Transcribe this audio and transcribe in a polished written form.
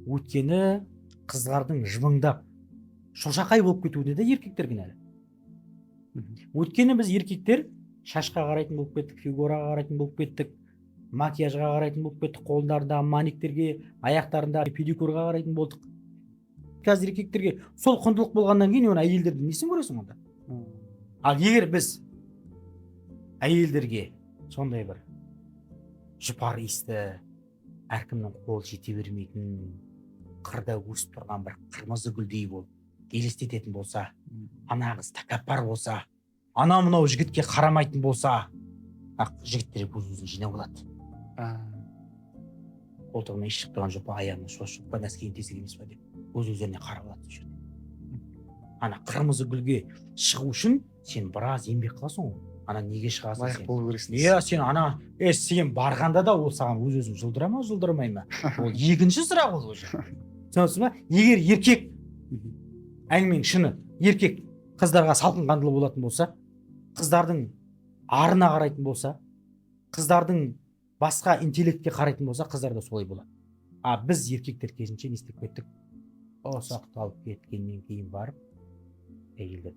Өйткені қыздардың жымыңдап шошақай болып кетуіне де еркектер кінәлі. Өйткені біз еркектер шашқа қарайтын болып кеттік, фигураға қарайтын болып кеттік, макияжға қарайтын болып кеттік, қолдарындағы маниктерге, аяқтарындағы педикюрға қарайтын болдық. Қазір еркектерге сол құндылық болғаннан кейін оны әйелдердің несін көресің онда? Ал егер біз әйелдерге сондай бір жұпар иісті, әркімнің қолы жете бермейтін, қырда өсіп тұрған бір қырмызы гүлдей болып елестететін болса, ана қыз тәкаппар болса, ана мынау жігітке қарамайтын болса, жігіттер көз-көзін жинап алады. Қолтығына иіс шығып тұрған жұпа, аяғына шошып па, нәскиін тесік емес па деп көз-көздеріне қарап алады бұл жерде. Ана қырмызы гүлге шығу үшін сен біраз еңбек қыласың ғой. Ана неге шығасың сен? Лайық болу керексің. Иә, сен ана сен барғанда да ол саған өз-өзін жылдыра ма, жылдырмай ма? Ол екінші сұрақ ол уже. Түсінесіз ба? Егер еркек, әңгіменің шыны, еркек қыздарға салқын қандылы болатын болса, қыздардың арына қарайтын болса, қыздардың басқа интеллектке қарайтын болса, қыздар да солай болады. А біз еркектер кезінше не істеп кеттік? Ұсақталып кеткеннен кейін барып әйелдер